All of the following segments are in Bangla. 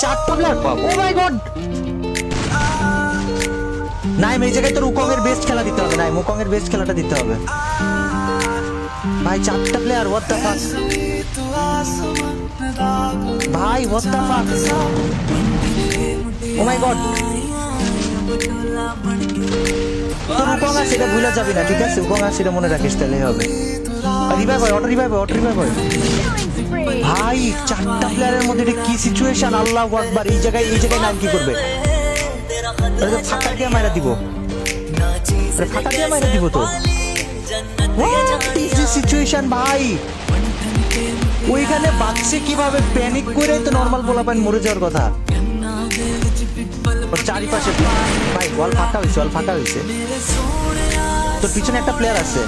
চারটা player, O my god. Naim এই জায়গায় তোর উকং এর বেস্ট খেলা দিতে হবে, নাইম উকং এর বেস্ট খেলাটা দিতে হবে ভাই। চারটা প্লেয়ার, হোয়াট দ্য ফাক ভাই, what the fuck, oh my god. তোর উকং আছে এটা ভুলে যাবি না, ঠিক আছে? উকং আছে এটা মনে রাখিস, তাহলে হবে। রিভাইভ হয়, অটো রিভাইভ হয়, অটো রিভাইভ হয় ভাই। চারটা প্লেয়ারের মধ্যে এটা কি সিচুয়েশন, আল্লাহু আকবার। এই জায়গায় নাইম কি করবে? ফাঁকা দিয়ে মাইরা দিব, ফাঁকা দিয়ে মাইরা দিব তো। সিচুয়েশন ভাই, ওইখানে বাচ্চে কিভাবে প্যানিক করে তো নরমাল পোলাপান মরে যাওয়ার কথা। চারিপাশে ভাই ওয়াল ফাঁকা হয়েছে, ওয়াল ফাঁকা হয়েছে। তোর পিছনে একটা প্লেয়ার আছে,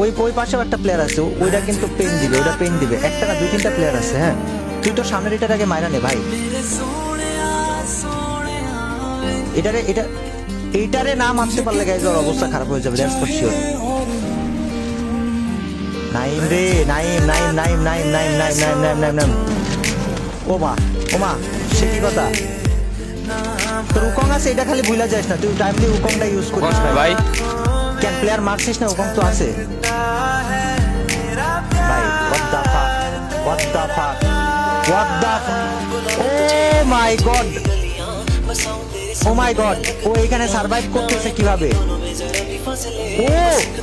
ওই পাশেও একটা প্লেয়ার আছে, ওইটা কিন্তু পেন দিবে, ওইটা পেন দিবে। একটা না দুই তিনটা প্লেয়ার আছে। হ্যাঁ তুই তো সামনের এটার আগে মাইরা নে ভাই। এইটারে না মারতে পারলে গাইজ ওর অবস্থা খারাপ হয়ে যাবে, দ্যাটস ফর শিওর। নাইম রে, নাইম নাইম নাইম নাইম নাইম নাইম নাইম নাইম নাইম নাইম। ও মা, ও মা, সে কি কথা? তোর উকং আছে, এটা খালি ভুলা যাস না, তুই টাইমলি উকংটা ইউজ করিস ভাই। কেন প্লেয়ার মারছিস না? উকং তো আছে ভাই। What the fuck, what the fuck, what the fuck, oh my god, O my god. ও এখানে সার্ভাইভ করতেছে কিভাবে? ও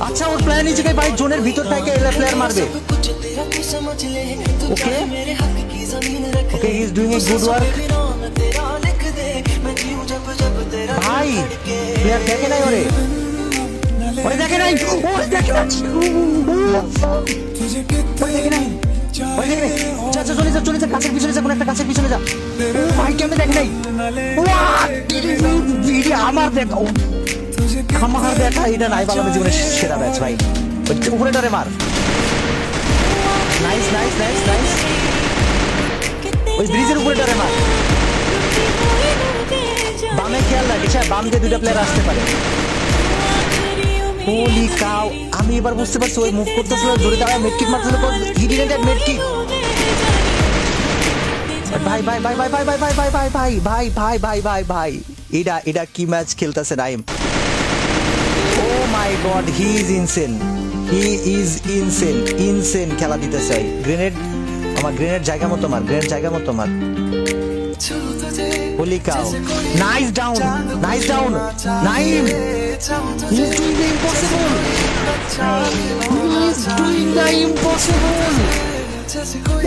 আচ্ছা, ওর প্ল্যান এই জায়গায় ভাই জোনের ভিতর থেকে এলে প্লেয়ার মারবে। Okay okay, he is doing a good work ভাই। প্লেয়ার দেখে নাই ওরে, ওরে দেখে নাই, ওরে দেখে নাই, ওরে দেখে নাই, ওরে দেখে নাই। যা যা, চলে যা, চলে যা, কাছের পিছনে যা, কোন একটা কাছের পিছনে যা। ও ভাই কেমনে দেখে নাই? আমার দেখা, আমার দেখা, এটা নাই বালামের জীবনের সেরা ম্যাচ ভাই। উপরে ডরে মার, নাইস নাইস নাইস নাইস। ওই ব্রিজের উপরে ডরে মার, বামে খেয়াল রাখিস, বাম দিয়ে দুইটা প্লেয়ার আসতে পারে। হোলি কাউ, আমি এবার বুঝতে পারছি ওই মুভ করতেছিল, জোরে দাঁড়ায় মেডকিট মারতেছিল, হি ডিডন্ট হ্যাভ মেডকিট। ভাই ভাই ভাই ভাই ভাই ভাই ভাই ভাই ভাই ভাই ভাই ভাই ভাই ভাই ভাই, এটা কি ম্যাচ খেলতেছে Naim. Oh my god, he is insane, he is insane, insane খেলা দিতেছে। গ্রেনেড আমার, গ্রেনেড জায়গা মতো মার, গ্রেনেড জায়গা মতো মার। Holy cow, nice down, nice down Naim. He is doing the impossible, he is doing the impossible.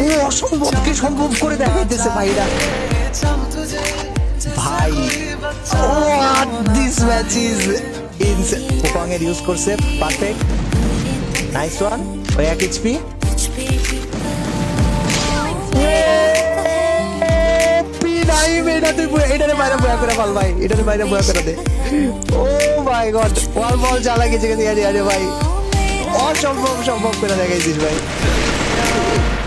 ও অসম্ভবকে সম্ভব করে দেখাইতেছে ভাইরা ভাই। What this match is insane. Wukong এর ইউজ করছে, পারফেক্ট, নাইস ওয়ান। ওই 1 এইচপি। নাইম এটা তুই এটারে বাইরে বয়া করে ফেল ভাই, এটারে বাইরে বয়া করে দে। ও মাই গড, ওয়াল বল চালা গেছে আরে ভাই, অসম্ভব সম্ভব করে দেখাইছিস ভাই।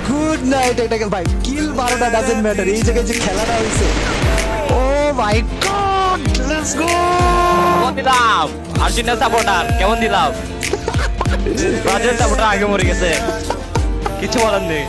গুড নাইট এটাকে ভাই, কিল 12টা ডাজন্ট ম্যাটার, এই জায়গায় যে খেলাটা হইছে। ও মাই গড, লেটস গো। কেমন দিলাম আর্জেন্টিনা সাপোর্টার, কেমন দিলাম? ব্রাজিল সাপোর্টার আগে মরে গেছে, কিছু বলার নেই।